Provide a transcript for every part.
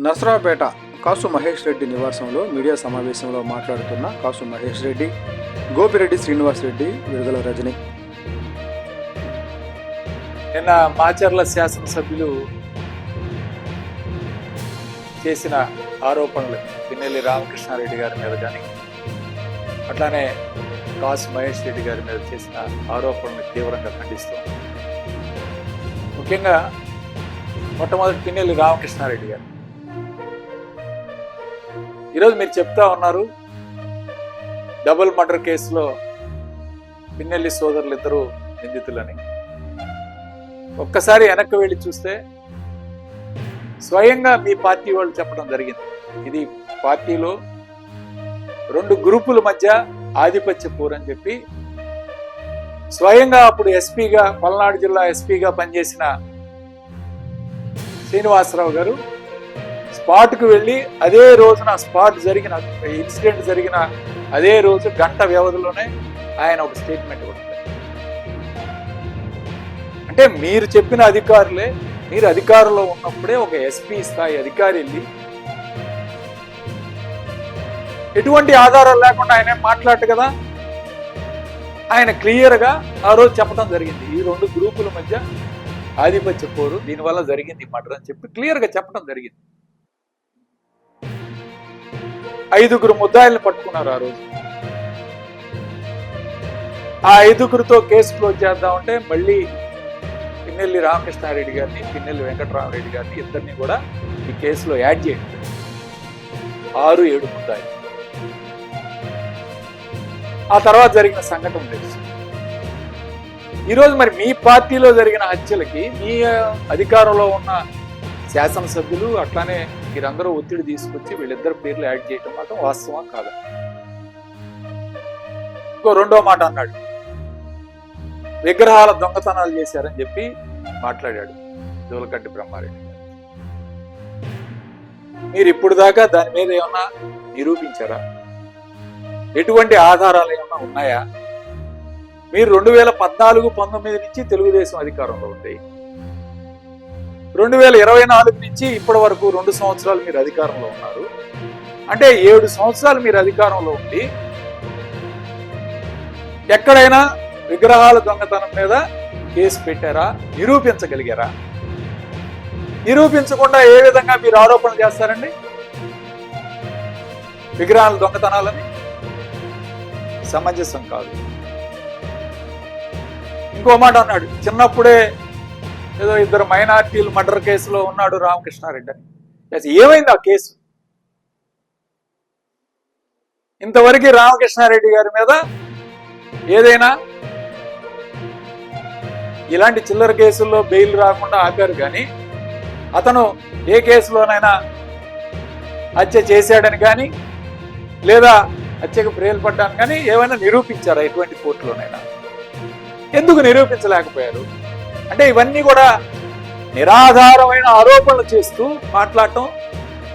నరసరావుపేట కాసు మహేష్ రెడ్డి నివాసంలో మీడియా సమావేశంలో మాట్లాడుతున్న కాసు మహేష్ రెడ్డి, గోపిరెడ్డి శ్రీనివాస్ రెడ్డి, విడుదల రజని. నిన్న మాచర్ల శాసనసభ్యులు చేసిన ఆరోపణలు పిన్నెల్లి రామకృష్ణారెడ్డి గారి మీద కానీ అట్లానే కాసు మహేష్ రెడ్డి గారి మీద చేసిన ఆరోపణలు తీవ్రంగా ఖండిస్తూ, ముఖ్యంగా మొట్టమొదటి పిన్నెల్లి రామకృష్ణారెడ్డి గారు ఈరోజు మీరు చెప్తా ఉన్నారు డబుల్ మర్డర్ కేసులో పిన్నెల్లి సోదరులు ఇద్దరు నిందితులని. ఒక్కసారి వెనక్కి వెళ్ళి చూస్తే స్వయంగా మీ పార్టీ వాళ్ళు చెప్పడం జరిగింది, ఇది పార్టీలో రెండు గ్రూపుల మధ్య ఆధిపత్య పోరని చెప్పి. స్వయంగా అప్పుడు ఎస్పీగా, పల్నాడు జిల్లా ఎస్పీగా పనిచేసిన శ్రీనివాసరావు గారు స్పాట్కు వెళ్ళి అదే రోజున స్పాట్ జరిగిన ఇన్సిడెంట్ జరిగిన అదే రోజు గంట వ్యవధిలోనే ఆయన ఒక స్టేట్మెంట్ ఇవ్వడం. అంటే మీరు చెప్పిన అధికారులే, మీరు అధికారంలో ఉన్నప్పుడే ఒక ఎస్పీ స్థాయి అధికారి వెళ్ళి ఎటువంటి ఆధారాలు లేకుండా ఆయన మాట్లాడు కదా, ఆయన క్లియర్గా ఆ రోజు చెప్పడం జరిగింది, ఈ రెండు గ్రూపుల మధ్య ఆధిపత్య పోరు, దీనివల్ల జరిగింది మర్డర్ అని చెప్పి క్లియర్గా చెప్పడం జరిగింది. 5 ముద్దాయిల్ని పట్టుకున్నారు ఆ రోజు. ఆ 5 కేసు క్లోజ్ చేద్దామంటే మళ్ళీ పిన్నెల్లి రామకృష్ణారెడ్డి గారిని, పిన్నెల్లి వెంకటరామరెడ్డి గారిని ఇద్దరిని కూడా ఈ కేసులో యాడ్ చేయండి. 6-7 ముద్దాయిలు. ఆ తర్వాత జరిగిన సంఘటన తెలుసు. ఈరోజు మరి మీ పార్టీలో జరిగిన హత్యలకి మీ అధికారంలో ఉన్న శాసనసభ్యులు అట్లానే మీరందరూ ఒత్తిడి తీసుకొచ్చి వీళ్ళిద్దరు పేర్లు యాడ్ చేయటం మాత్రం వాస్తవం కాదు. ఇంకో రెండో మాట అన్నాడు, విగ్రహాల దొంగతనాలు చేశారని చెప్పి మాట్లాడాడు జోలకంటి బ్రహ్మారెడ్డి. మీరు ఇప్పుడు దాకా దాని మీద ఏమన్నా నిరూపించారా? ఎటువంటి ఆధారాలు ఏమన్నా ఉన్నాయా? మీరు 2014-19 నుంచి తెలుగుదేశం అధికారంలో ఉంది, 2024 నుంచి ఇప్పటి వరకు 2 సంవత్సరాలు మీరు అధికారంలో ఉన్నారు. అంటే 7 సంవత్సరాలు మీరు అధికారంలో ఉండి ఎక్కడైనా విగ్రహాల దొంగతనం మీద కేసు పెట్టారా? నిరూపించగలిగారా? నిరూపించకుండా ఏ విధంగా మీరు ఆరోపణలు చేస్తారండి విగ్రహాల దొంగతనాలని? సమంజసం కాదు. ఇంకో మాట అన్నాడు, చిన్నప్పుడే ఏదో 2 మైనార్టీలు మర్డర్ కేసులో ఉన్నాడు రామకృష్ణారెడ్డి అని. ఏమైంది ఆ కేసు? ఇంతవరకు రామకృష్ణారెడ్డి గారి మీద ఏదైనా ఇలాంటి చిల్లర కేసుల్లో బెయిల్ రాకుండా ఆపారు, కానీ అతను ఏ కేసులోనైనా హత్య చేశాడని కానీ లేదా హత్యకు ప్రేల్పడ్డాను కానీ ఏమైనా నిరూపించారా ఎటువంటి కోర్టులోనైనా? ఎందుకు నిరూపించలేకపోయారు? అంటే ఇవన్నీ కూడా నిరాధారమైన ఆరోపణలు చేస్తూ మాట్లాడటం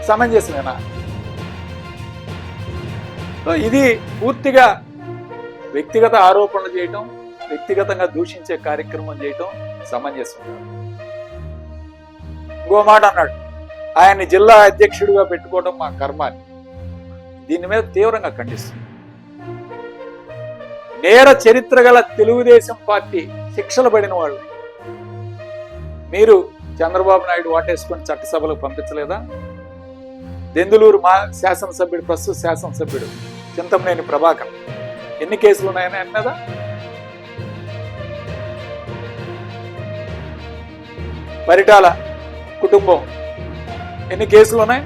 సమంజసమేనా? ఇది పూర్తిగా వ్యక్తిగత ఆరోపణలు చేయటం, వ్యక్తిగతంగా దూషించే కార్యక్రమం చేయటం సమంజసం. ఇంకో మాట అన్నాడు, ఆయన్ని జిల్లా అధ్యక్షుడిగా పెట్టుకోవడం మా కర్మ అని. దీని మీద తీవ్రంగా ఖండిస్తుంది. నేర చరిత్ర గల తెలుగుదేశం పార్టీ శిక్షలు పడిన వాళ్ళు మీరు చంద్రబాబు నాయుడు వాటేసుకొని చట్టసభలకు పంపించలేదా? దెందులూరు మా శాసనసభ్యుడు, ప్రస్తుత శాసనసభ్యుడు చింతమనేని ప్రభాకర్ ఎన్ని కేసులు ఉన్నాయని అన్నదా? పరిటాల కుటుంబం ఎన్ని కేసులు ఉన్నాయి?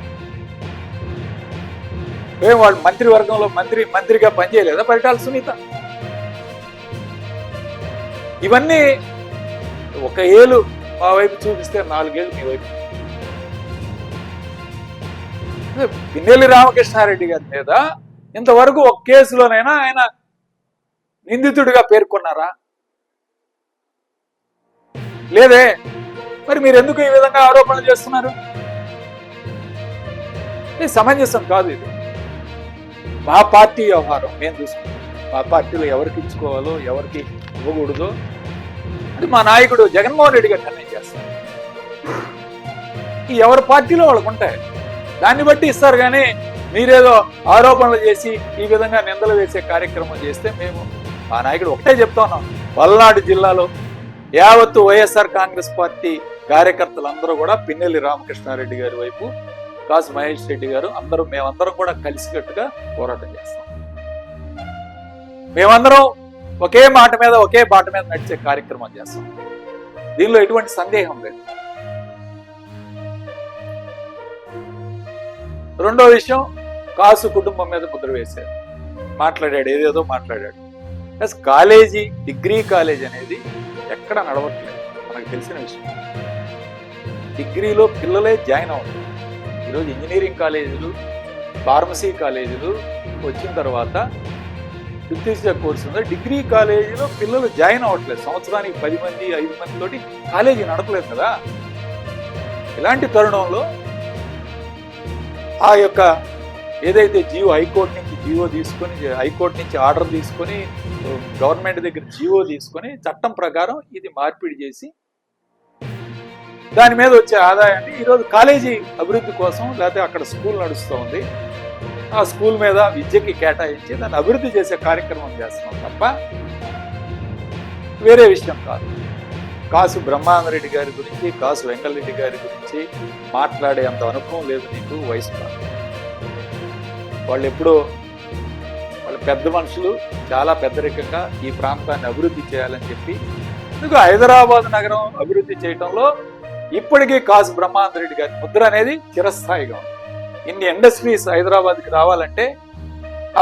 వాళ్ళు మంత్రివర్గంలో మంత్రిగా పనిచేయలేదా పరిటాల సునీత? ఇవన్నీ ఒక ఏలు మా వైపు చూపిస్తే 4 ఏళ్ళు మీ వైపు. పిన్నెల్లి రామకృష్ణారెడ్డి గారి మీద ఇంతవరకు ఒక కేసులోనైనా ఆయన నిందితుడిగా పేర్కొన్నారా? లేదే. మరి మీరు ఎందుకు ఈ విధంగా ఆరోపణలు చేస్తున్నారు? ఇది సమంజసం కాదు. ఇది మా పార్టీ వ్యవహారం, మేము చూసుకుంటాం. మా పార్టీలో ఎవరికి ఇచ్చుకోవాలో ఎవరికి ఇవ్వకూడదో అది మా నాయకుడు జగన్మోహన్ రెడ్డి గారు నిర్ణయం చేస్తారు. ఈ ఎవరి పార్టీలో వాళ్ళకు ఉంటాయి. దాన్ని బట్టి ఇస్తారు. కానీ మీరేదో ఆరోపణలు చేసి ఈ విధంగా నిందలు వేసే కార్యక్రమం చేస్తే మేము మా నాయకుడు ఒకటే చెప్తా ఉన్నాం, పల్నాడు జిల్లాలో యావత్తు వైఎస్ఆర్ కాంగ్రెస్ పార్టీ కార్యకర్తలందరూ కూడా పిన్నెల్లి రామకృష్ణారెడ్డి గారి వైపు, కాసు మహేష్ రెడ్డి గారు మేమందరం కూడా కలిసికట్టుగా పోరాటం చేస్తాం. మేమందరం ఒకే మాట మీద ఒకే బాట మీద నడిచే కార్యక్రమం చేస్తాం. దీనిలో ఎటువంటి సందేహం లేదు. రెండో విషయం, కాసు కుటుంబం మీద ముద్ర వేశారు, మాట్లాడాడు, ఏదేదో మాట్లాడాడు. ప్లస్ కాలేజీ, డిగ్రీ కాలేజ్ అనేది ఎక్కడ నడవట్లేదు, మనకు తెలిసిన విషయం. డిగ్రీలో పిల్లలే జాయిన్ అవుతారు. ఈరోజు ఇంజనీరింగ్ కాలేజీలు, ఫార్మసీ కాలేజీలు వచ్చిన తర్వాత వృత్తి కోర్సు ఉంది. డిగ్రీ కాలేజీలో పిల్లలు జాయిన్ అవ్వట్లేదు. సంవత్సరానికి 10 మంది 5 మంది తోటి కాలేజీ నడపలేదు కదా. ఇలాంటి తరుణంలో ఆ యొక్క ఏదైతే హైకోర్టు నుంచి ఆర్డర్ తీసుకొని గవర్నమెంట్ దగ్గర జీవో తీసుకొని చట్టం ప్రకారం ఇది మార్పిడి చేసి దాని మీద వచ్చే ఆదాయాన్ని ఈరోజు కాలేజీ అభివృద్ధి కోసం, లేకపోతే అక్కడ స్కూల్ నడుస్తూ ఉంది, ఆ స్కూల్ మీద విద్యకి కేటాయించి దాన్ని అభివృద్ధి చేసే కార్యక్రమం చేస్తున్నాం తప్ప వేరే విషయం కాదు. కాసు బ్రహ్మానందరెడ్డి గారి గురించి, కాసు వెంకటరెడ్డి గారి గురించి మాట్లాడే అంత అనుభవం లేదు నీకు, వయసు కాదు. వాళ్ళు ఎప్పుడో వాళ్ళ పెద్ద మనుషులు చాలా పెద్దరికంగా ఈ ప్రాంతాన్ని అభివృద్ధి చేయాలని చెప్పి ఎందుకు హైదరాబాద్ నగరం అభివృద్ధి చేయడంలో ఇప్పటికీ కాసు బ్రహ్మానందరెడ్డి గారి ముద్ర అనేది చిరస్థాయిగా ఉంది. ఇన్ని ఇండస్ట్రీస్ హైదరాబాద్కి రావాలంటే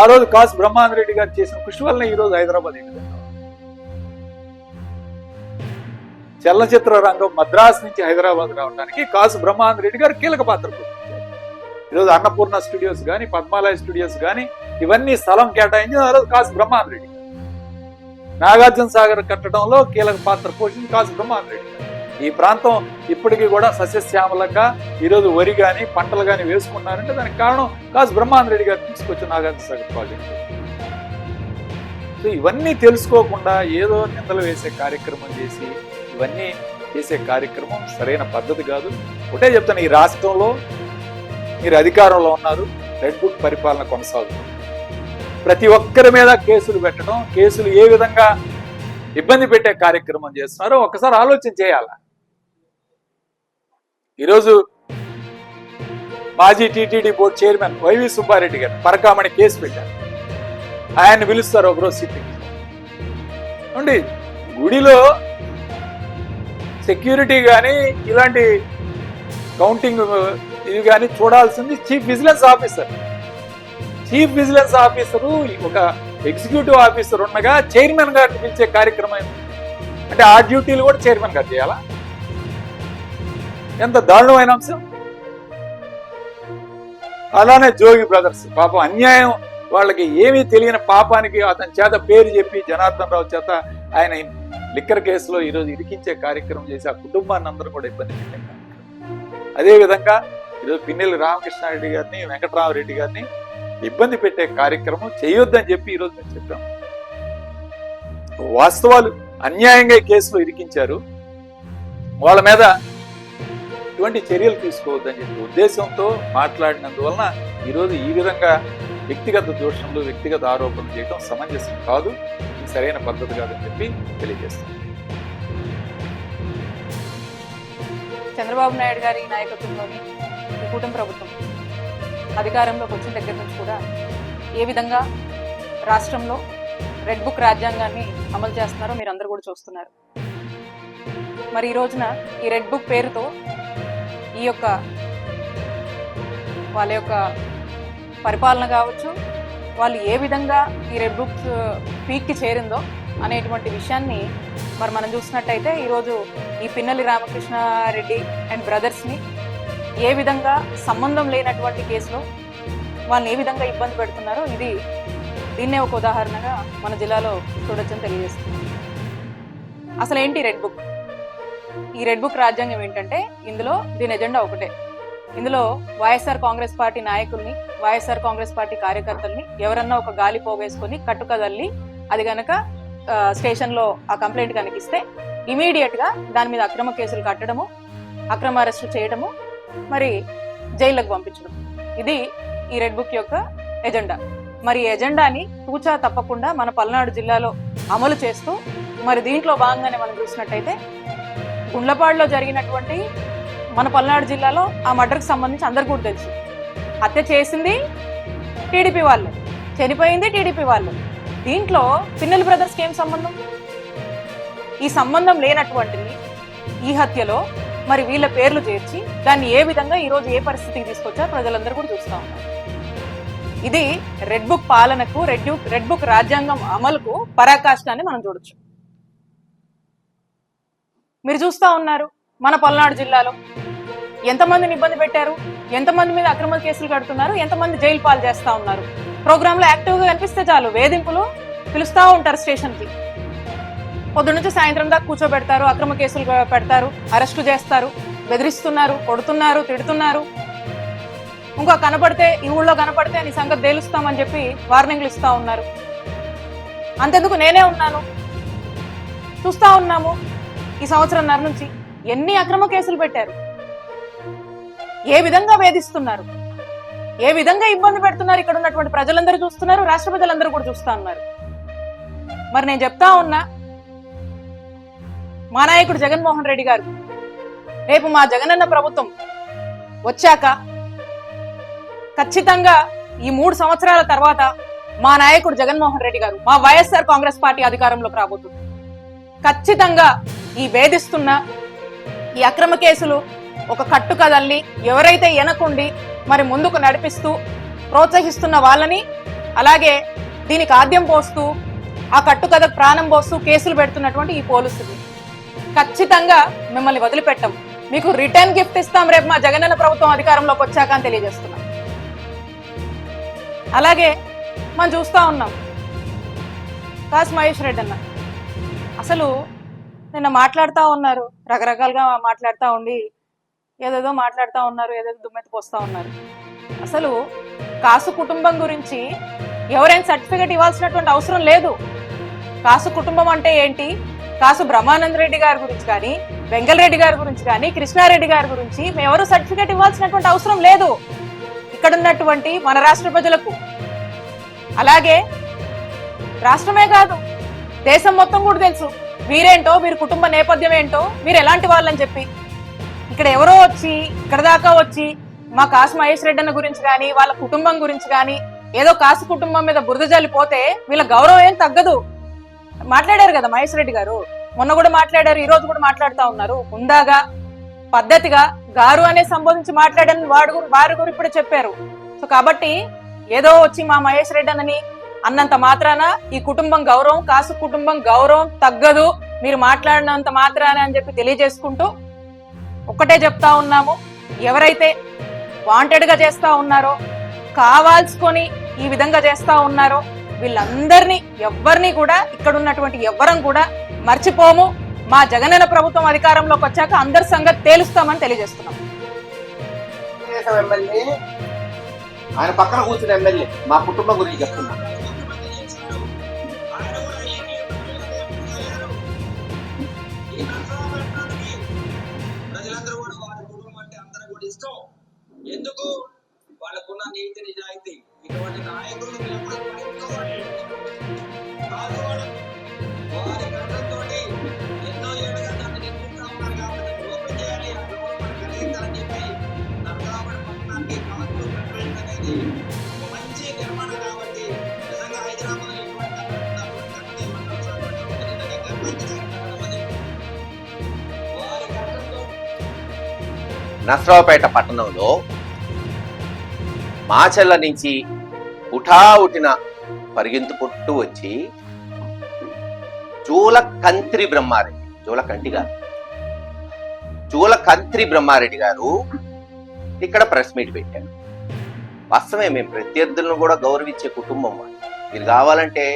ఆ రోజు కాసు బ్రహ్మానందరెడ్డి గారు చేసిన కృషి వల్ల ఈ రోజు హైదరాబాద్ ఈ విధంగా. చలనచిత్ర రంగం మద్రాసు నుంచి హైదరాబాద్ రావడానికి కాసు బ్రహ్మానందరెడ్డి గారు కీలక పాత్ర పోషించారు. ఈరోజు అన్నపూర్ణ స్టూడియోస్ కానీ, పద్మాలయ స్టూడియోస్ కానీ ఇవన్నీ స్థలం కేటాయించి ఆ రోజు కాసు బ్రహ్మానందరెడ్డి గారు. నాగార్జున సాగర్ కట్టడంలో కీలక పాత్ర పోషించి కాసు బ్రహ్మానందరెడ్డి గారు. ఈ ప్రాంతం ఇప్పటికీ కూడా సస్యశ్యామలంగా ఈరోజు వరి కానీ పంటలు కానీ వేసుకున్నారంటే దానికి కారణం కాసు బ్రహ్మానందరెడ్డి గారు తీసుకొచ్చిన నాగార్జున సాగర్ ప్రాజెక్ట్. సో ఇవన్నీ తెలుసుకోకుండా ఏదో నిందలు వేసే కార్యక్రమం చేసి ఇవన్నీ చేసే కార్యక్రమం సరైన పద్ధతి కాదు. ఒకటే చెప్తాను, ఈ రాష్ట్రంలో మీరు అధికారంలో ఉన్నారు, రెడ్ బుక్ పరిపాలన కొనసాగుతుంది. ప్రతి ఒక్కరి మీద కేసులు పెట్టడం, కేసులు ఏ విధంగా ఇబ్బంది పెట్టే కార్యక్రమం చేస్తున్నారో ఒకసారి ఆలోచన చేయాల. ఈరోజు మాజీ TTD board chairman YV Subba Reddy గారు పరకామణి కేసు పెట్టారు. ఆయన్ని పిలుస్తారు ఒకరోజు సిట్టింగ్. అండి గుడిలో సెక్యూరిటీ కానీ ఇలాంటి కౌంటింగ్ ఇవి కానీ చూడాల్సింది chief vigilance officer. Chief vigilance officer ఒక ఎగ్జిక్యూటివ్ ఆఫీసర్ ఉండగా చైర్మన్ గారిని పిలిచే కార్యక్రమం అంటే ఆ డ్యూటీలు కూడా చైర్మన్ గారు చేయాలా? ఎంత దారుణమైన అంశం. అలానే జోగి బ్రదర్స్ పాపం అన్యాయం, వాళ్ళకి ఏమీ తెలియని పాపానికి అతని చేత పేరు చెప్పి జనార్దన్ రావు చేత ఆయన లిక్కర్ కేసులో ఈరోజు ఇరికించే కార్యక్రమం చేసి ఆ కుటుంబాన్ని అందరూ కూడా ఇబ్బంది పెట్టే కార్యక్రమం. అదేవిధంగా ఈరోజు పిన్నెల్లి రామకృష్ణారెడ్డి గారిని, వెంకటరామరెడ్డి గారిని ఇబ్బంది పెట్టే కార్యక్రమం చేయొద్దని చెప్పి ఈరోజు మేము చెప్పాం. వాస్తవాలు అన్యాయంగా ఈ కేసులో ఇరికించారు, వాళ్ళ మీద ఇటువంటి చర్యలు తీసుకోవద్దని చెప్పి ఉద్దేశంతో మాట్లాడినందువలన ఈరోజు ఈ విధంగా వ్యక్తిగత దోషంలో వ్యక్తిగత ఆరోపణలు చేయడం సమంజసం కాదు, ఇది సరైన పద్ధతి కాదని చెప్పి తెలియజేస్తాం. చంద్రబాబు నాయుడు గారి నాయకత్వంలోని ఈ కూటమి ప్రభుత్వం అధికారంలోకి వచ్చిన దగ్గర నుంచి కూడా ఏ విధంగా రాష్ట్రంలో రెడ్ బుక్ రాజ్యాంగాన్ని అమలు చేస్తున్నారో మీరు అందరూ కూడా చూస్తున్నారు. మరి ఈ రోజున ఈ రెడ్ బుక్ పేరుతో ఈ యొక్క వాళ్ళ యొక్క పరిపాలన కావచ్చు, వాళ్ళు ఏ విధంగా ఈ రెడ్ బుక్ పీక్కి చేరిందో అనేటువంటి విషయాన్ని మరి మనం చూసినట్టయితే ఈరోజు ఈ పిన్నెల్లి రామకృష్ణారెడ్డి అండ్ బ్రదర్స్ని ఏ విధంగా సంబంధం లేనటువంటి కేసులో వాళ్ళని ఏ విధంగా ఇబ్బంది పెడుతున్నారో దీన్నే ఒక ఉదాహరణగా మన జిల్లాలో చూడొచ్చని తెలియజేస్తుంది. అసలు ఏంటి రెడ్ బుక్? ఈ రెడ్ బుక్ రాజ్యాంగం ఏంటంటే దీని ఎజెండా ఒకటే. ఇందులో వైఎస్ఆర్ కాంగ్రెస్ పార్టీ నాయకుల్ని, వైఎస్ఆర్ కాంగ్రెస్ పార్టీ కార్యకర్తల్ని ఎవరన్నా ఒక గాలి పోగేసుకొని కట్టుకదల్లి అది గనక స్టేషన్లో ఆ కంప్లైంట్ కనిపిస్తే ఇమీడియట్ గా దాని మీద అక్రమ కేసులు కట్టడము, అక్రమ అరెస్టు చేయడము, మరి జైళ్ళకు పంపించడం. ఇది ఈ రెడ్ బుక్ యొక్క ఎజెండా. మరి ఈ ఎజెండాని తూచా తప్పకుండా మన పల్నాడు జిల్లాలో అమలు చేస్తూ, మరి దీంట్లో భాగంగానే మనం చూసినట్టయితే గుండ్లపాడులో జరిగినటువంటి మన పల్నాడు జిల్లాలో ఆ మర్డర్కి సంబంధించి అందరికీ కూడా తెలుసు. హత్య చేసింది టీడీపీ వాళ్ళు, చనిపోయింది టీడీపీ వాళ్ళు. దీంట్లో పిన్నెల్లి బ్రదర్స్కి ఏం సంబంధం? ఈ సంబంధం లేనటువంటిది ఈ హత్యలో మరి వీళ్ళ పేర్లు చేర్చి దాన్ని ఏ విధంగా ఈరోజు ఏ పరిస్థితికి తీసుకొచ్చారో ప్రజలందరూ కూడా చూస్తూ ఉన్నారు. ఇది రెడ్ బుక్ పాలనకు, రెడ్ బుక్ రాజ్యాంగం అమలుకు పరాకాష్ఠాన్ని మనం చూడొచ్చు. మీరు చూస్తూ ఉన్నారు మన పల్నాడు జిల్లాలో ఎంతమందిని ఇబ్బంది పెట్టారు, ఎంతమంది మీద అక్రమ కేసులు కడుతున్నారు, ఎంతమంది జైలు పాలు చేస్తా ఉన్నారు. ప్రోగ్రాంలో యాక్టివ్గా కనిపిస్తే చాలు వేధింపులు పిలుస్తూ ఉంటారు స్టేషన్కి. పొద్దు నుంచి సాయంత్రం దాకా కూర్చోబెడతారు, అక్రమ కేసులు పెడతారు, అరెస్టు చేస్తారు, బెదిరిస్తున్నారు, కొడుతున్నారు, తిడుతున్నారు. ఇంకా కనపడితే ఈ ఊళ్ళో కనపడితే నీ సంగతి తేలుస్తామని చెప్పి వార్నింగ్లు ఇస్తా ఉన్నారు. అంతెందుకు నేనే ఉన్నాను, చూస్తా ఉన్నాము. ఈ సంవత్సరంన్నర నుంచి ఎన్ని అక్రమ కేసులు పెట్టారు, ఏ విధంగా వేధిస్తున్నారు, ఏ విధంగా ఇబ్బంది పెడుతున్నారు. ఇక్కడ ఉన్నటువంటి ప్రజలందరూ చూస్తున్నారు, రాష్ట్ర ప్రజలందరూ కూడా చూస్తా ఉన్నారు. మరి నేను చెప్తా ఉన్నా, మా నాయకుడు జగన్మోహన్ రెడ్డి గారు రేపు మా జగనన్న ప్రభుత్వం వచ్చాక ఖచ్చితంగా ఈ 3 సంవత్సరాల తర్వాత మా నాయకుడు జగన్మోహన్ రెడ్డి గారు, మా వైఎస్ఆర్ కాంగ్రెస్ పార్టీ అధికారంలోకి రాబోతుంది. ఖచ్చితంగా ఈ వేధిస్తున్న ఈ అక్రమ కేసులు ఒక కట్టు కదల్ని ఎవరైతే వెనకుండి మరి ముందుకు నడిపిస్తూ ప్రోత్సహిస్తున్న వాళ్ళని, అలాగే దీనికి ఆద్యం పోస్తూ ఆ కట్టు కథకు ప్రాణం పోస్తూ కేసులు పెడుతున్నటువంటి ఈ పోలీసులు ఖచ్చితంగా మిమ్మల్ని వదిలిపెట్టం. మీకు రిటర్న్ గిఫ్ట్ ఇస్తాం రేపు మా జగనన్న ప్రభుత్వం అధికారంలోకి వచ్చాక అని తెలియజేస్తున్నాం. అలాగే మనం చూస్తా ఉన్నాం కాసు మహేష్ రెడ్డి అన్న అసలు నిన్న మాట్లాడుతూ ఉన్నారు, రకరకాలుగా మాట్లాడుతూ ఉండి ఏదేదో మాట్లాడుతూ ఉన్నారు, ఏదేదో దుమ్మెత్తి పోస్తూ ఉన్నారు. అసలు కాసు కుటుంబం గురించి ఎవరైనా సర్టిఫికేట్ ఇవ్వాల్సినటువంటి అవసరం లేదు. కాసు కుటుంబం అంటే ఏంటి, కాసు బ్రహ్మానంద రెడ్డి గారి గురించి కానీ, వెంగళరెడ్డి గారి గురించి కానీ, కృష్ణారెడ్డి గారి గురించి మేమెవరూ సర్టిఫికేట్ ఇవ్వాల్సినటువంటి అవసరం లేదు. ఇక్కడ ఉన్నటువంటి మన రాష్ట్ర ప్రజలకు, అలాగే రాష్ట్రమే కాదు దేశం మొత్తం కూడా తెలుసు వీరేంటో, వీరి కుటుంబ నేపథ్యం ఏంటో, వీరు ఎలాంటి వాళ్ళని చెప్పి. ఇక్కడ ఎవరో వచ్చి ఇక్కడ దాకా వచ్చి మా కాసు మహేష్ రెడ్డి అన్న గురించి కానీ, వాళ్ళ కుటుంబం గురించి కానీ ఏదో కాసు కుటుంబం మీద బురద జల్లిపోతే వీళ్ళ గౌరవం ఏం తగ్గదు. మాట్లాడారు కదా మహేష్ రెడ్డి గారు, మొన్న కూడా మాట్లాడారు, ఈ రోజు కూడా మాట్లాడుతూ ఉన్నారు. హుందాగా పద్ధతిగా గారు అనే సంబోధించి మాట్లాడని వారు కూడా ఇప్పుడే చెప్పారు. సో కాబట్టి ఏదో వచ్చి మా మహేష్ రెడ్డి అన్నని అన్నంత మాత్రాన ఈ కుటుంబం గౌరవం, కాసు కుటుంబం గౌరవం తగ్గదు మీరు మాట్లాడినంత మాత్రాన అని చెప్పి తెలియజేసుకుంటూ ఒక్కటే చెప్తా ఉన్నాము, ఎవరైతే వాంటెడ్ గా చేస్తా ఉన్నారో, కావాల్సుకొని ఈ విధంగా చేస్తా ఉన్నారో వీళ్ళందరినీ ఎవరిని కూడా ఇక్కడ ఉన్నటువంటి ఎవ్వరం కూడా మర్చిపోము. మా జగనన్న ప్రభుత్వం అధికారంలోకి వచ్చాక అందరి సంగతి తేలుస్తామని తెలియజేస్తున్నాం. ఆయన పక్కన కూర్చున్న ఎమ్మెల్యే మా కుటుంబం గురించి చెప్తున్నా. ప్రజలందరూ కూడా వారి కుటుంబం అంటే అందరూ కూడా ఇష్టం. ఎందుకు? వాళ్ళకున్న నీతి నిజాయితీ. ఇటువంటి నాయకులు వారి కళ్ళతో ఎన్నో ఏళ్ళుగా నన్ను నిర్మిస్తా ఉన్నారు కాబట్టి ఓపెన్ చేయాలి, ఆ గౌరవం కలిగించాలని చెప్పి నర్సాపేట పట్టణానికి కాన్పూర్ కట్టడం అనేది ఒక మంచి నిర్మాణం. కాబట్టి నిజంగా హైదరాబాద్ నర్సరావుపేట పట్టణంలో మాచెల్ల నుంచి ఉఠావుటిన పరిగెంతుకుంటూ వచ్చి జూలకంత్రి బ్రహ్మారెడ్డి, జూలకంత్రి బ్రహ్మారెడ్డి గారు ఇక్కడ ప్రెస్ మీట్ పెట్టారు. వాస్తవమే, మేము ప్రత్యర్థులను కూడా గౌరవించే కుటుంబం. మీరు కావాలంటే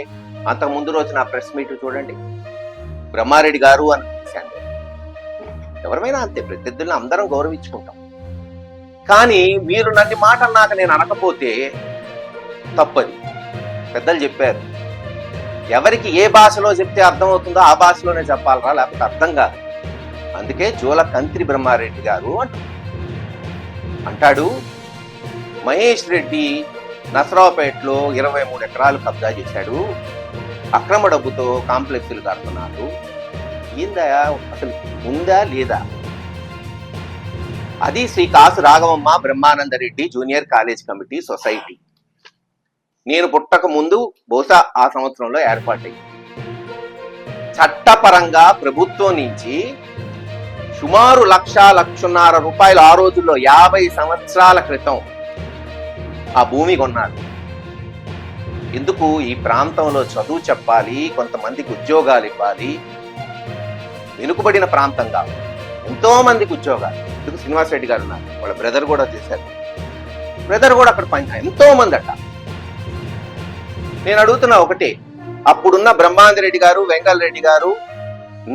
అంతకు ముందు రోజు నా ప్రెస్ మీట్ చూడండి, బ్రహ్మారెడ్డి గారు అని పిలిచాను. ఎవరైనా అంతే, ప్రత్యర్థులను అందరం గౌరవించుకుంటాం. కానీ మీరు నన్ను మాట అన్నాక నేను అనకపోతే తప్పది. పెద్దలు చెప్పారు, ఎవరికి ఏ భాషలో చెప్తే అర్థమవుతుందో ఆ భాషలోనే చెప్పాలరా, లేకపోతే అర్థం కాదు. అందుకే జూలకంత్రి బ్రహ్మారెడ్డి గారు అంటారు. అంటాడు, మహేష్ రెడ్డి నసరావుపేటలో 23 ఎకరాలు కబ్జా చేశాడు, అక్రమ డబ్బుతో కాంప్లెక్స్లు కడుతున్నారు. ఏందా అసలు, ఉందా లేదా? అది Shri Kasu Raghavamma Brahmanandareddy junior college committee society. నేను పుట్టక ముందు బహుశా ఆ సంవత్సరంలో ఏర్పాటైంది. చట్టపరంగా ప్రభుత్వం నుంచి సుమారు 1,00,00,000 రూపాయలు ఆ రోజుల్లో 50 సంవత్సరాల క్రితం ఆ భూమి కొన్నారు. ఎందుకు? ఈ ప్రాంతంలో చదువు చెప్పాలి, కొంతమందికి ఉద్యోగాలు ఇవ్వాలి, వెనుకబడిన ప్రాంతం కాదు, ఎంతో మందికి ఉద్యోగాలు. ఎందుకు? శ్రీనివాస్ రెడ్డి గారు ఉన్నారు, వాళ్ళ బ్రదర్ కూడా చేశారు, బ్రదర్ కూడా అక్కడ పని, ఎంతో మంది అట్ట. నేను అడుగుతున్నా ఒకటే, అప్పుడున్న బ్రహ్మానందరెడ్డి గారు, వెంకటరెడ్డి గారు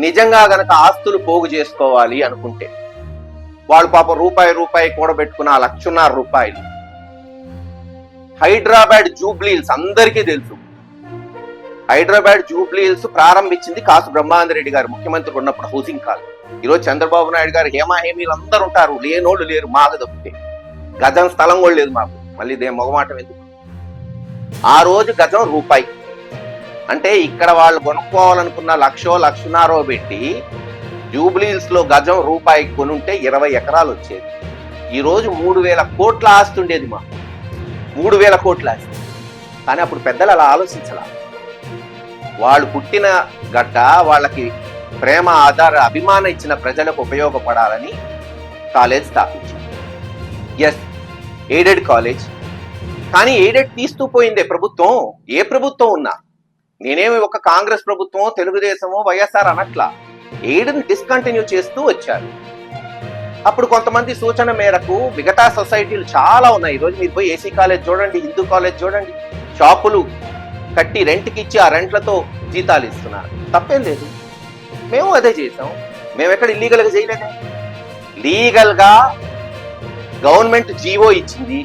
నిజంగా గనక ఆస్తులు పోగు చేసుకోవాలి అనుకుంటే, వాళ్ళు పాపం రూపాయి కూడబెట్టుకున్న 1,00,000 రూపాయలు హైదరాబాద్ జూబ్లీహిల్స్ అందరికీ తెలుసు. హైదరాబాద్ జూబ్లీహిల్స్ ప్రారంభించింది కాసు బ్రహ్మానందరెడ్డి గారు ముఖ్యమంత్రి ఉన్నప్పుడు హౌసింగ్ కాల్. ఈరోజు చంద్రబాబు నాయుడు గారు హేమీలు అందరూ ఉంటారు, లేనోళ్ళు లేరు, మాకు తప్పితే గజం స్థలం కూడా లేదు మాకు. మళ్ళీ ఇదే మొగమాటం ఎందుకు? ఆ రోజు గజం రూపాయి అంటే ఇక్కడ వాళ్ళు కొనుక్కోవాలనుకున్న 1,00,00,000 పెట్టి జూబ్లీహిల్స్ లో గజం రూపాయికి కొనుంటే 20 ఎకరాలు వచ్చేది. ఈ రోజు 3,000 కోట్ల ఆస్తి ఉండేది మా 3,000 కోట్ల ఆస్తి. కానీ అప్పుడు పెద్దలు అలా ఆలోచించాల. వాళ్ళు పుట్టిన గడ్డ, వాళ్ళకి ప్రేమ, ఆధార, అభిమానం ఇచ్చిన ప్రజలకు ఉపయోగపడాలని కాలేజ్ స్థాపించారు. Yes, aided college. కానీ ఎయిడెడ్ తీస్తూ పోయిందే ప్రభుత్వం. ఏ ప్రభుత్వం ఉన్నా, నేనేమి ఒక కాంగ్రెస్ ప్రభుత్వమో, తెలుగుదేశమో, వైఎస్ఆర్ అనట్లా, ఎయిడ్ని డిస్కంటిన్యూ చేస్తూ వచ్చారు. అప్పుడు కొంతమంది సూచన మేరకు మిగతా సొసైటీలు చాలా ఉన్నాయి. ఈరోజు మీరు పోయి ఏసీ కాలేజ్ చూడండి, హిందూ కాలేజ్ చూడండి, షాపులు కట్టి రెంట్కి ఇచ్చి ఆ రెంట్లతో జీతాలు ఇస్తున్నారు. తప్పేం లేదు, మేము అదే చేసాం. మేము ఎక్కడ ఇల్లీగల్గా చేయలేదే. లీగల్గా గవర్నమెంట్ జీవో ఇచ్చింది,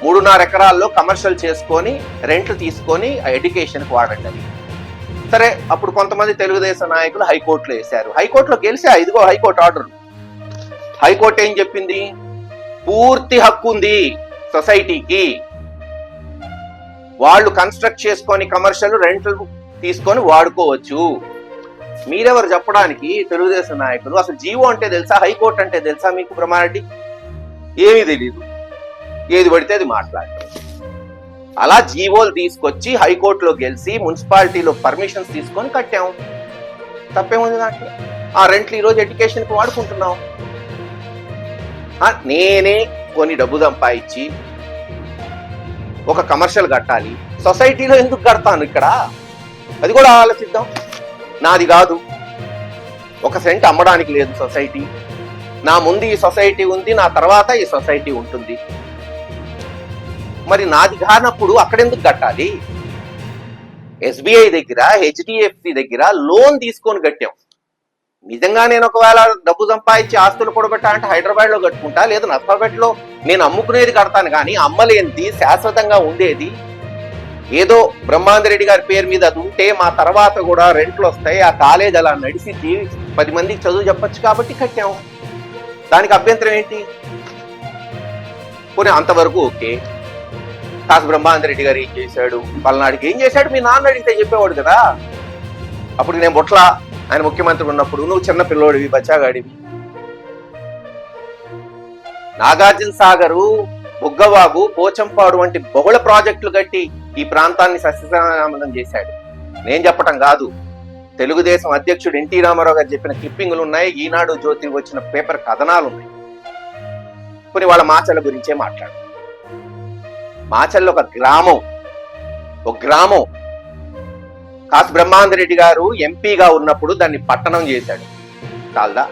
3.5 ఎకరాల్లో కమర్షియల్ చేసుకొని రెంట్లు తీసుకొని ఎడ్యుకేషన్కి వాడండి అని. సరే, అప్పుడు కొంతమంది తెలుగుదేశం నాయకులు హైకోర్టులో వేశారు. హైకోర్టులో గెలిచా, ఇదిగో హైకోర్టు ఆర్డర్. హైకోర్టు ఏం చెప్పింది? పూర్తి హక్కు ఉంది సొసైటీకి, వాళ్ళు కన్స్ట్రక్ట్ చేసుకొని కమర్షియల్ రెంట్లు తీసుకొని వాడుకోవచ్చు. మీరెవరు చెప్పడానికి తెలుగుదేశం నాయకులు? అసలు జీవో అంటే తెలుసా? హైకోర్టు అంటే తెలుసా మీకు? బ్రహ్మారెడ్డి ఏమీ తెలీదు, ఏది పడితే అది మాట్లాడారు. అలా జీవోలు తీసుకొచ్చి హైకోర్టులో గెలిచి మున్సిపాలిటీలో పర్మిషన్స్ తీసుకొని కట్టాం. తప్పేముంది దాంట్లో? ఆ రెంట్లు ఈరోజు ఎడ్యుకేషన్కి వాడుకుంటున్నాం. నేనే కొన్ని డబ్బు సంపాదించి ఒక కమర్షియల్ కట్టాలి, సొసైటీలో ఎందుకు కడతాను? ఇక్కడ అది కూడా ఆలోచిద్దాం. నాది కాదు, 1 సెంట్ అమ్మడానికి లేదు సొసైటీ. నా ముందు ఈ సొసైటీ ఉంది, నా తర్వాత ఈ సొసైటీ ఉంటుంది. మరి నాది కానప్పుడు అక్కడెందుకు కట్టాలి? ఎస్బీఐ దగ్గర, హెచ్డిఎఫ్సి దగ్గర లోన్ తీసుకొని కట్టాం. నిజంగా నేను ఒకవేళ డబ్బు సంపాదించి ఆస్తులు కూడబెట్టా అంటే హైదరాబాద్ లో కట్టుకుంటా, లేదా నర్సాపేటలో నేను అమ్ముకునేది కడతాను. కానీ అమ్మలేనిది, శాశ్వతంగా ఉండేది ఏదో బ్రహ్మానందరెడ్డి గారి పేరు మీద అది ఉంటే మా తర్వాత కూడా రెంట్లు వస్తాయి, ఆ కాలేజ్ అలా నడిచి 10 మందికి చదువు చెప్పచ్చు కాబట్టి కట్టాము. దానికి అభ్యంతరం ఏంటి? పోనీ అంతవరకు ఓకే. కాసు బ్రహ్మానందరెడ్డి గారు ఏం చేశాడు, పల్నాడికి ఏం చేశాడు, మీ నాన్న అడిగితే చెప్పేవాడు కదా. అప్పుడు నేను బొట్ల, ఆయన ముఖ్యమంత్రి ఉన్నప్పుడు నువ్వు చిన్న పిల్లోడివి, బచ్చాగాడివి. నాగార్జున సాగరు, బుగ్గవాగు, పోచంపాడు వంటి బహుళ ప్రాజెక్టులు కట్టి ఈ ప్రాంతాన్ని సస్యశ్యామలం చేశాడు. నేను చెప్పటం కాదు, తెలుగుదేశం అధ్యక్షుడు ఎన్టీ రామారావు గారు చెప్పిన క్లిప్పింగ్లు ఉన్నాయి, ఈనాడు జ్యోతి వచ్చిన పేపర్ కథనాలు ఉన్నాయి. కొన్ని వాళ్ళ మాచర్ల గురించే మాట్లాడు. మాచర్ల ఒక గ్రామం కాసు బ్రహ్మానందరెడ్డి గారు ఎంపీగా ఉన్నప్పుడు దాన్ని పట్టణం చేశాడు. చాలదా?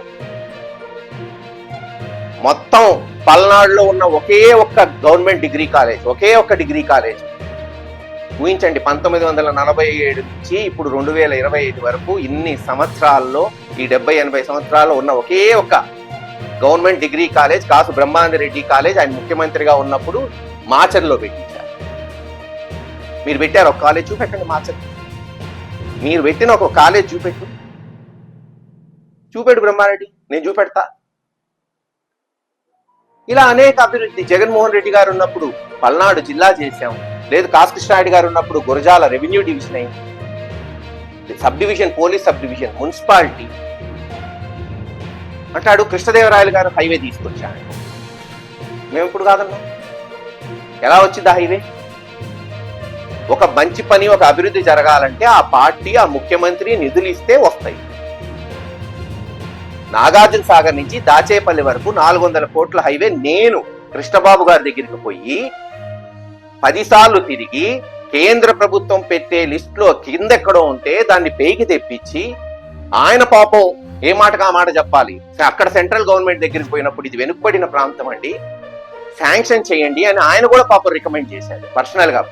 మొత్తం పల్నాడులో ఉన్న ఒకే ఒక్క గవర్నమెంట్ డిగ్రీ కాలేజ్, ఒకే ఒక్క డిగ్రీ కాలేజ్ ఊహించండి. 1947 నుంచి ఇప్పుడు 2025 వరకు ఇన్ని సంవత్సరాల్లో, ఈ 70-80 సంవత్సరాల్లో ఉన్న ఒకే ఒక్క గవర్నమెంట్ డిగ్రీ కాలేజ్ కాసు బ్రహ్మానందరెడ్డి కాలేజ్. ఆయన ముఖ్యమంత్రిగా ఉన్నప్పుడు మాచర్లో పెట్టించారు. మీరు పెట్టారు ఒక కాలేజ్, చూపెట్టండి. మాచర్ మీరు పెట్టిన ఒక కాలేజ్ చూపెట్టు బ్రహ్మారెడ్డి, నేను చూపెడతా. ఇలా అనేక అభివృద్ధి జగన్మోహన్ రెడ్డి గారు ఉన్నప్పుడు పల్నాడు జిల్లా చేశాం, లేదు కాశకృష్ణారెడ్డి గారు ఉన్నప్పుడు గురజాల రెవెన్యూ డివిజన్ అయింది, sub division police sub division municipality అంటాడు. కృష్ణదేవరాయలు గారు హైవే తీసుకొచ్చాడు, మేము ఇప్పుడు కాదన్నాం. ఎలా వచ్చింది ఆ హైవే? ఒక మంచి పని, ఒక అభివృద్ధి జరగాలంటే ఆ పార్టీ, ఆ ముఖ్యమంత్రి నిధులు ఇస్తే వస్తాయి. నాగార్జున సాగర్ నుంచి దాచేపల్లి వరకు 400 కోట్ల హైవే నేను కృష్ణబాబు గారి దగ్గరికి పోయి 10 సార్లు తిరిగి కేంద్ర ప్రభుత్వం పెట్టే లిస్ట్ లో కిందెక్కడో ఉంటే దాన్ని పైకి తెప్పించి, ఆయన పాపం ఏ మాటగా ఆ మాట చెప్పాలి, అక్కడ సెంట్రల్ గవర్నమెంట్ దగ్గరికి పోయినప్పుడు ఇది వెనుకబడిన ప్రాంతం అండి, శాంక్షన్ చేయండి అని ఆయన కూడా పాపం రికమెండ్ చేశాడు పర్సనల్ గా.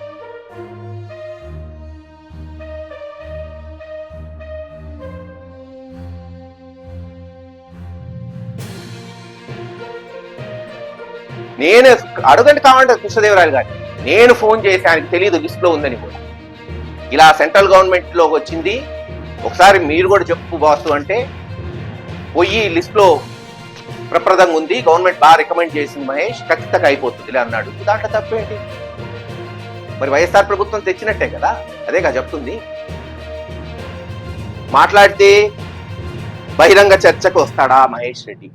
నేను అడగండి కావాలంటే కృష్ణదేవరాయలు గారు, నేను ఫోన్ చేసి ఆయనకి తెలియదు లిస్ట్ లో ఉందని కూడా, ఇలా సెంట్రల్ గవర్నమెంట్ లోకి వచ్చింది, ఒకసారి మీరు కూడా చెప్పు బాసు అంటే, పోయి లిస్ట్ లో ప్రప్రదంగా ఉంది, గవర్నమెంట్ బాగా రికమెండ్ చేసింది మహేష్, ఖచ్చితంగా అయిపోతుంది అన్నాడు. దాంట్లో తప్పేంటి? మరి వైఎస్ఆర్ ప్రభుత్వం తెచ్చినట్టే కదా, అదేగా చెప్తుంది. మాట్లాడితే బహిరంగ చర్చకు వస్తాడా మహేష్ రెడ్డి?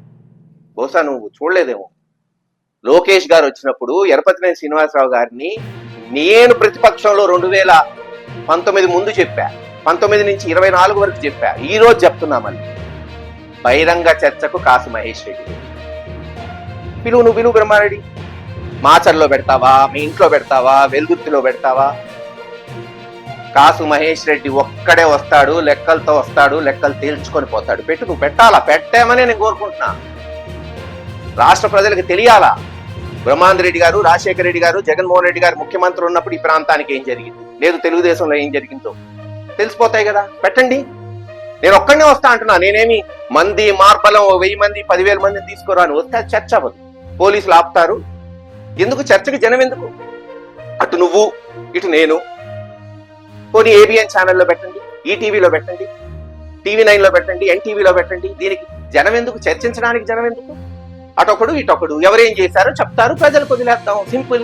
బహుశా నువ్వు చూడలేదేమో. లోకేష్ గారు వచ్చినప్పుడు ఎరపతినేని శ్రీనివాసరావు గారిని నేను ప్రతిపక్షంలో 2019 ముందు చెప్పా, 19 నుంచి 24 వరకు చెప్పా, ఈ రోజు చెప్తున్నా మళ్ళీ, బహిరంగ చర్చకు కాసు మహేష్ రెడ్డి నువ్వు పిలువు బ్రహ్మారెడ్డి. మాచర్లో పెడతావా, మీ ఇంట్లో పెడతావా, వెలుగుర్తిలో పెడతావా? కాసు మహేష్ రెడ్డి ఒక్కడే వస్తాడు, లెక్కలతో వస్తాడు, లెక్కలు తేల్చుకొని పోతాడు. నువ్వు పెట్టాలా, పెట్టామని నేను కోరుకుంటున్నా. రాష్ట్ర ప్రజలకు తెలియాలా బ్రహ్మానంద రెడ్డి గారు, రాజశేఖర రెడ్డి గారు, జగన్మోహన్ రెడ్డి గారు ముఖ్యమంత్రి ఉన్నప్పుడు ఈ ప్రాంతానికి ఏం జరిగింది, లేదు తెలుగుదేశంలో ఏం జరిగిందో తెలిసిపోతాయి కదా. పెట్టండి, నేను ఒక్కడనే వస్తా అంటున్నా. నేనేమి మంది మార్బలం 1000 మంది 10,000 మందిని తీసుకురాను. వస్తే చర్చ అవ్వదు, పోలీసులు ఆపుతారు. ఎందుకు చర్చకి జనం ఎందుకు? అటు నువ్వు ఇటు నేను. పోనీ ఏబిఎన్ ఛానల్లో పెట్టండి, ఈటీవీలో పెట్టండి, TV9లో పెట్టండి, NTVలో పెట్టండి. దీనికి జనం ఎందుకు? చర్చించడానికి జనం ఎందుకు? అటొకడు ఇటొకడు ఎవరేం చేశారో చెప్తారు, ప్రజలకు వదిలేద్దాం, సింపుల్.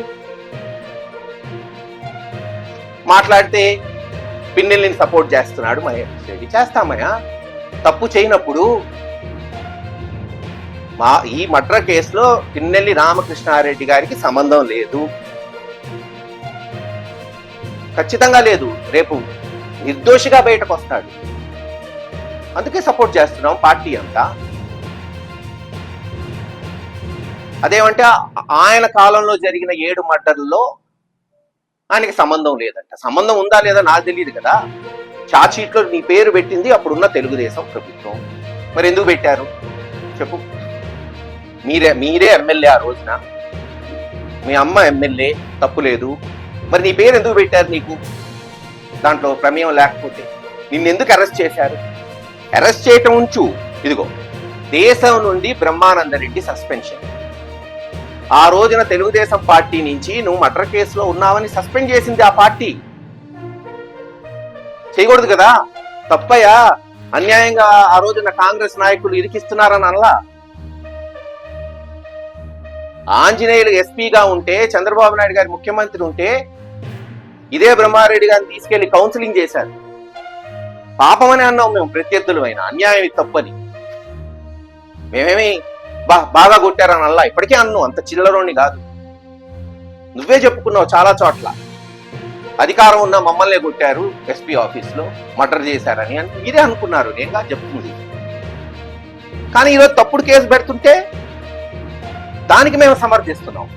పిన్నెల్లిని సపోర్ట్ చేస్తున్నాడు మహేష్ రెడ్డి. చేస్తామయ్యా, తప్పు చేయనప్పుడు. ఈ మర్డర్ కేసులో పిన్నెల్లి రామకృష్ణారెడ్డి గారికి సంబంధం లేదు, ఖచ్చితంగా లేదు. రేపు నిర్దోషిగా బయటకు వస్తాడు, అందుకే సపోర్ట్ చేస్తున్నాం పార్టీ అంతా. అదేమంటే ఆయన కాలంలో జరిగిన 7 మర్డర్లలో ఆయనకి సంబంధం లేదంట. సంబంధం ఉందా లేదా నాకు తెలియదు కదా. ఛార్జ్షీట్లో నీ పేరు పెట్టింది అప్పుడున్న తెలుగుదేశం ప్రభుత్వం. మరి ఎందుకు పెట్టారు చెప్పు? మీరే ఎమ్మెల్యే ఆ రోజున, మీ అమ్మ ఎమ్మెల్యే, తప్పు లేదు. మరి నీ పేరు ఎందుకు పెట్టారు? నీకు దాంట్లో ప్రమేయం లేకపోతే నిన్నెందుకు అరెస్ట్ చేశారు? అరెస్ట్ చేయటం ఉంచు, ఇదిగో దేశం నుండి బ్రహ్మానంద రెడ్డి సస్పెన్షన్. ఆ రోజున తెలుగుదేశం పార్టీ నుంచి నువ్వు మర్డర్ కేసులో ఉన్నావని సస్పెండ్ చేసింది ఆ పార్టీ. చేయకూడదు కదా, తప్పయ్యా. అన్యాయంగా ఆ రోజున కాంగ్రెస్ నాయకులు ఇరికిస్తున్నారని అనలా. ఆంజనేయులు ఎస్పీగా ఉంటే, చంద్రబాబు నాయుడు గారి ముఖ్యమంత్రి ఉంటే, ఇదే బ్రహ్మారెడ్డి గారిని తీసుకెళ్లి కౌన్సిలింగ్ చేశారు. పాపమని అన్నాం మేము ప్రత్యర్థులమైన, అన్యాయం ఇది తప్పని. మేమేమి బాగా కొట్టారని అల్లా, ఇప్పటికే అన్ను, అంత చిల్లరోని కాదు. నువ్వే చెప్పుకున్నావు చాలా చోట్ల, అధికారం ఉన్న మమ్మల్నే కొట్టారు ఎస్పీ ఆఫీస్లో, మర్డర్ చేశారని అని మీరే అనుకున్నారు, నేనుగా చెప్తుంది. కానీ ఈరోజు తప్పుడు కేసు పెడుతుంటే దానికి మేము సమర్థిస్తున్నాం.